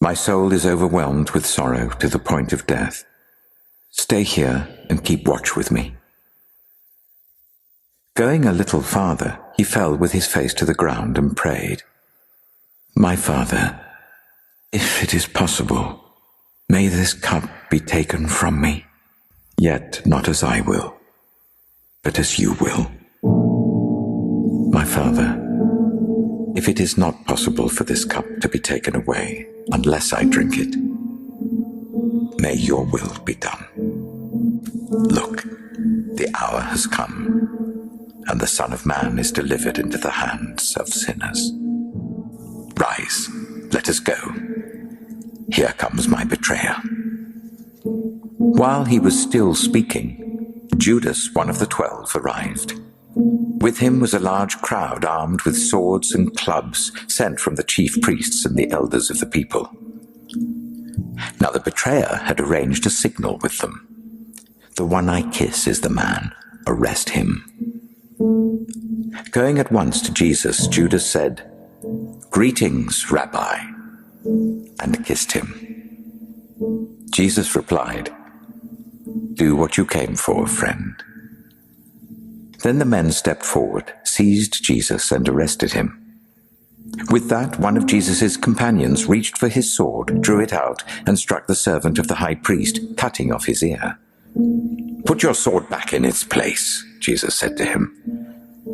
My soul is overwhelmed with sorrow to the point of death. Stay here and keep watch with me." Going a little farther, he fell with his face to the ground and prayed, "My Father, if it is possible, may this cup be taken from me, yet not as I will, but as you will. My Father, if it is not possible for this cup to be taken away unless I drink it, may your will be done. Look, the hour has come, and the Son of Man is delivered into the hands of sinners. Rise, let us go. Here comes my betrayer." While he was still speaking, Judas, one of the 12, arrived. With him was a large crowd armed with swords and clubs sent from the chief priests and the elders of the people. Now the betrayer had arranged a signal with them. "The one I kiss is the man. Arrest him." Going at once to Jesus, Judas said, "Greetings, Rabbi," and kissed him. Jesus replied, "Do what you came for, friend." Then the men stepped forward, seized Jesus, and arrested him. With that, one of Jesus' companions reached for his sword, drew it out, and struck the servant of the high priest, cutting off his ear. "Put your sword back in its place," Jesus said to him.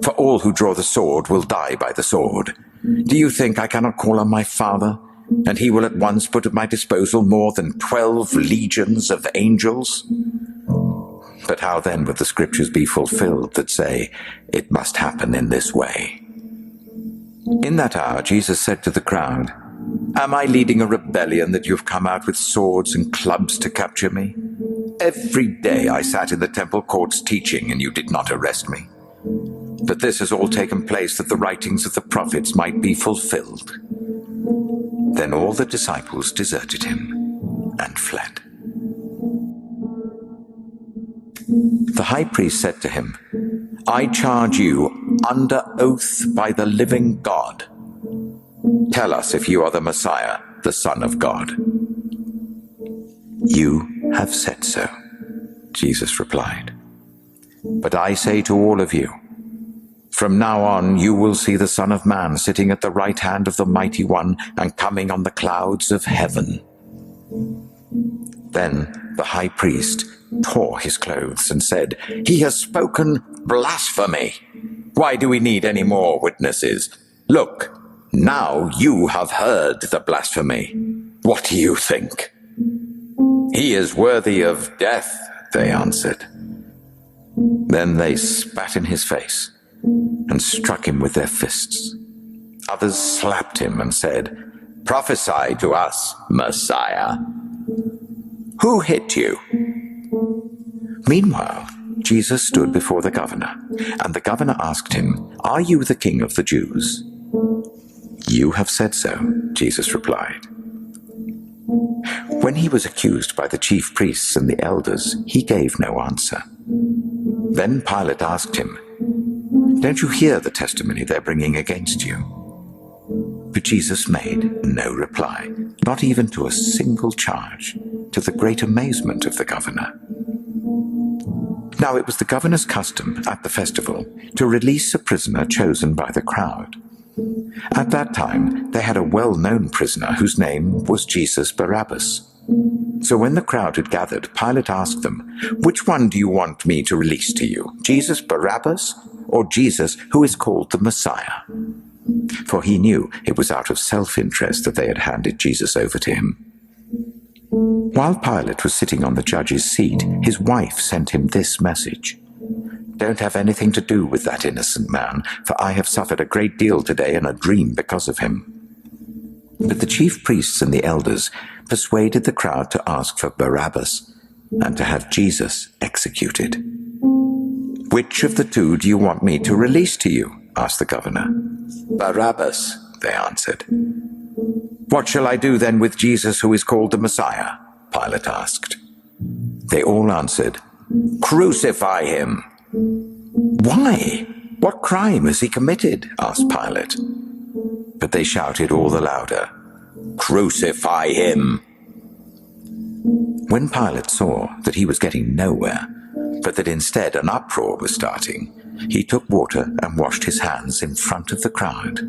"For all who draw the sword will die by the sword. Do you think I cannot call on my Father, and he will at once put at my disposal more than 12 legions of angels? But how then would the scriptures be fulfilled that say, 'It must happen in this way'?" In that hour Jesus said to the crowd, "Am I leading a rebellion that you have come out with swords and clubs to capture me? Every day I sat in the temple courts teaching, and you did not arrest me. But this has all taken place that the writings of the prophets might be fulfilled." Then all the disciples deserted him and fled. The high priest said to him, "I charge you under oath by the living God. Tell us if you are the Messiah, the Son of God." "You have said so," Jesus replied. "But I say to all of you, from now on you will see the Son of Man sitting at the right hand of the Mighty One and coming on the clouds of heaven." Then the high priest tore his clothes and said, "He has spoken blasphemy. Why do we need any more witnesses? Look, now you have heard the blasphemy. What do you think?" "He is worthy of death," they answered. Then they spat in his face and struck him with their fists. Others slapped him and said, "Prophesy to us, Messiah. Who hit you?" Meanwhile, Jesus stood before the governor, and the governor asked him, "Are you the king of the Jews?" "You have said so," Jesus replied. When he was accused by the chief priests and the elders, he gave no answer. Then Pilate asked him, "Don't you hear the testimony they're bringing against you?" But Jesus made no reply, not even to a single charge, to the great amazement of the governor. Now it was the governor's custom at the festival to release a prisoner chosen by the crowd. At that time, they had a well-known prisoner whose name was Jesus Barabbas. So when the crowd had gathered, Pilate asked them, "Which one do you want me to release to you, Jesus Barabbas or Jesus who is called the Messiah?" For he knew it was out of self-interest that they had handed Jesus over to him. While Pilate was sitting on the judge's seat, his wife sent him this message: "Don't have anything to do with that innocent man, for I have suffered a great deal today in a dream because of him." But the chief priests and the elders persuaded the crowd to ask for Barabbas and to have Jesus executed. "Which of the two do you want me to release to you?" asked the governor. "Barabbas," they answered. "What shall I do then with Jesus who is called the Messiah?" Pilate asked. They all answered, "Crucify him." "Why? What crime has he committed?" asked Pilate. But they shouted all the louder, "Crucify him!" When Pilate saw that he was getting nowhere, but that instead an uproar was starting, he took water and washed his hands in front of the crowd.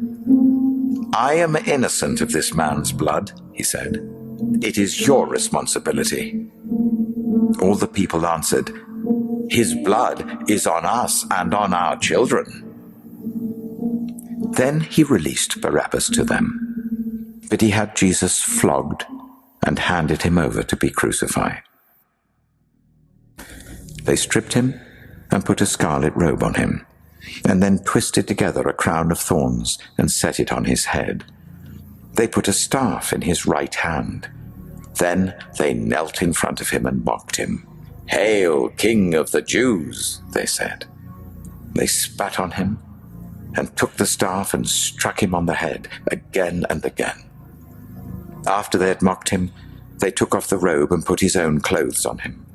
"I am innocent of this man's blood," he said. "It is your responsibility." All the people answered, "His blood is on us and on our children." Then he released Barabbas to them, but he had Jesus flogged and handed him over to be crucified. They stripped him and put a scarlet robe on him, and then twisted together a crown of thorns and set it on his head. They put a staff in his right hand. Then they knelt in front of him and mocked him. "Hail, King of the Jews," they said. They spat on him and took the staff and struck him on the head again and again. After they had mocked him, they took off the robe and put his own clothes on him.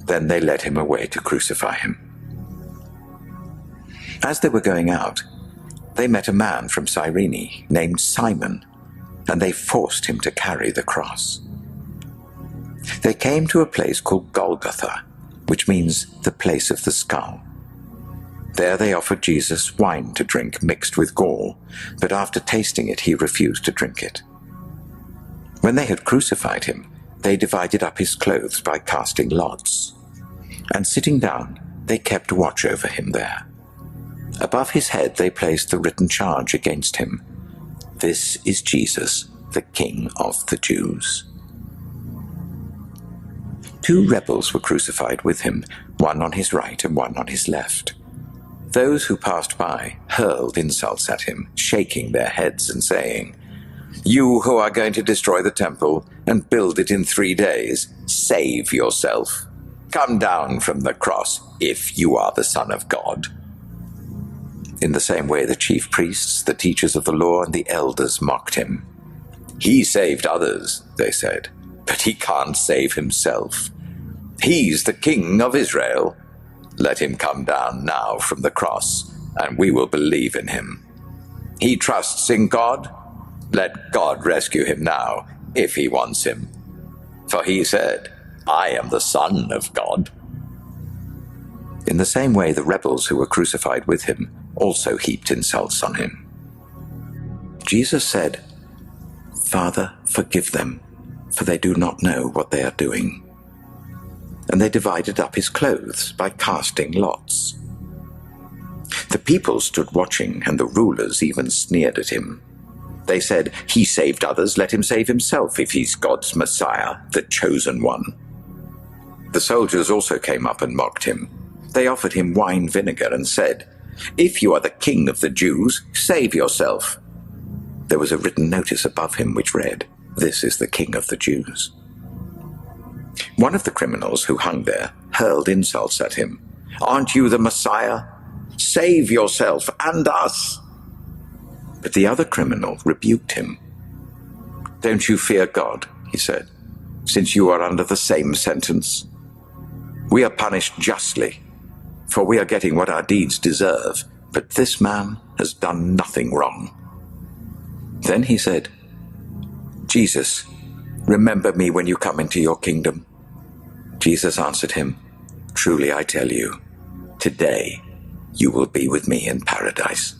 Then they led him away to crucify him. As they were going out, they met a man from Cyrene named Simon, and they forced him to carry the cross. They came to a place called Golgotha, which means the place of the skull. There they offered Jesus wine to drink mixed with gall, but after tasting it he refused to drink it. When they had crucified him, they divided up his clothes by casting lots. And sitting down, they kept watch over him there. Above his head they placed the written charge against him: "This is Jesus, the King of the Jews." 2 rebels were crucified with him, one on his right and one on his left. Those who passed by hurled insults at him, shaking their heads and saying, "You who are going to destroy the temple and build it in 3 days, save yourself. Come down from the cross if you are the Son of God." In the same way the chief priests, the teachers of the law, and the elders mocked him. "He saved others," they said, "but he can't save himself. He's the King of Israel. Let him come down now from the cross, and we will believe in him. He trusts in God. Let God rescue him now, if he wants him. For he said, 'I am the Son of God.'" In the same way the rebels who were crucified with him also heaped insults on him. Jesus said, "Father, forgive them, for they do not know what they are doing." And they divided up his clothes by casting lots. The people stood watching, and the rulers even sneered at him. They said, "He saved others, let him save himself if he's God's Messiah, the chosen one." The soldiers also came up and mocked him. They offered him wine vinegar and said, "If you are the King of the Jews, save yourself." There was a written notice above him which read, "This is the King of the Jews." One of the criminals who hung there hurled insults at him. "Aren't you the Messiah? Save yourself and us." But the other criminal rebuked him. "Don't you fear God," he said, "since you are under the same sentence? We are punished justly, for we are getting what our deeds deserve, but this man has done nothing wrong." Then he said, "Jesus, remember me when you come into your kingdom." Jesus answered him, "Truly I tell you, today you will be with me in paradise."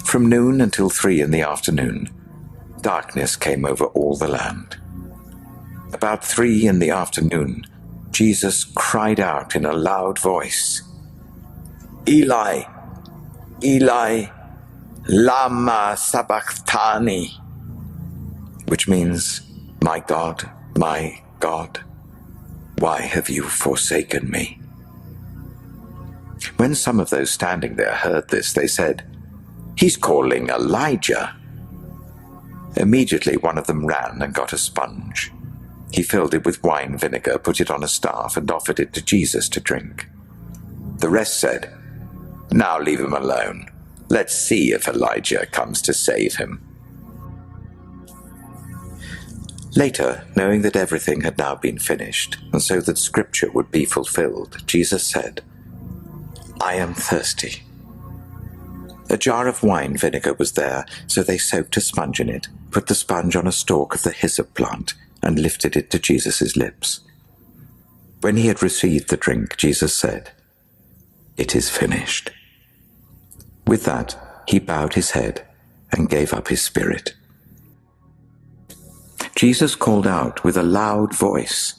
From noon until 3 in the afternoon, darkness came over all the land. About 3 in the afternoon, Jesus cried out in a loud voice, "Eli, Eli, lama sabachthani," which means, my God, why have you forsaken me?" When some of those standing there heard this, they said, "He's calling Elijah." Immediately one of them ran and got a sponge. He filled it with wine vinegar, put it on a staff, and offered it to Jesus to drink. The rest said, "Now leave him alone. Let's see if Elijah comes to save him." Later, knowing that everything had now been finished, and so that Scripture would be fulfilled, Jesus said, "I am thirsty. A jar of wine vinegar was there, so they soaked a sponge in it, put the sponge on a stalk of the hyssop plant, and lifted it to Jesus' lips. When he had received the drink, Jesus said, "It is finished." With that, he bowed his head and gave up his spirit. Jesus called out with a loud voice,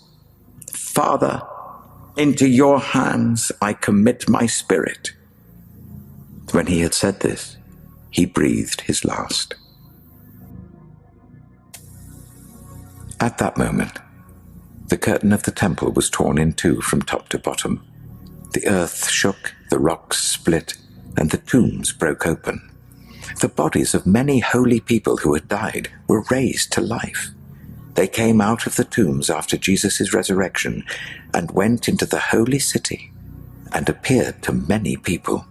"Father, into your hands I commit my spirit." When he had said this, he breathed his last. At that moment, the curtain of the temple was torn in two from top to bottom. The earth shook, the rocks split, and the tombs broke open. The bodies of many holy people who had died were raised to life. They came out of the tombs after Jesus' resurrection and went into the holy city and appeared to many people.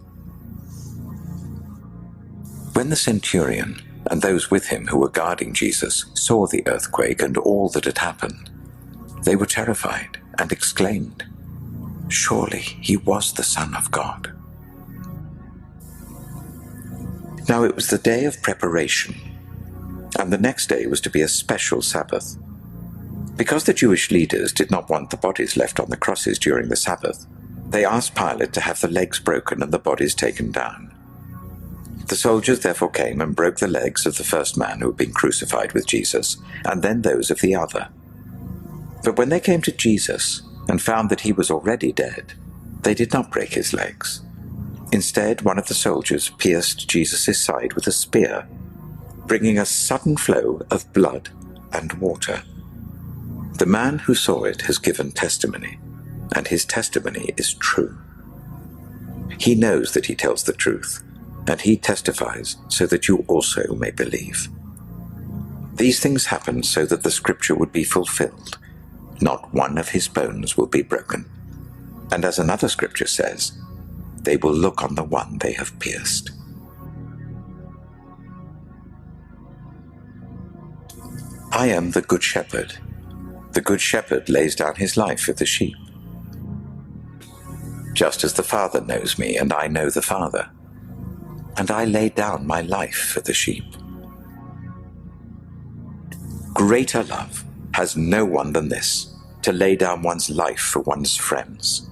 When the centurion and those with him who were guarding Jesus saw the earthquake and all that had happened, they were terrified and exclaimed, "Surely he was the Son of God." Now it was the day of preparation, and the next day was to be a special Sabbath. Because the Jewish leaders did not want the bodies left on the crosses during the Sabbath, they asked Pilate to have the legs broken and the bodies taken down. The soldiers therefore came and broke the legs of the first man who had been crucified with Jesus, and then those of the other. But when they came to Jesus and found that he was already dead, they did not break his legs. Instead, one of the soldiers pierced Jesus' side with a spear, bringing a sudden flow of blood and water. The man who saw it has given testimony, and his testimony is true. He knows that he tells the truth, and he testifies so that you also may believe. These things happened so that the scripture would be fulfilled. Not one of his bones will be broken. And as another scripture says, they will look on the one they have pierced. I am the good shepherd. The good shepherd lays down his life for the sheep. Just as the Father knows me, and I know the Father, and I lay down my life for the sheep. Greater love has no one than this, to lay down one's life for one's friends.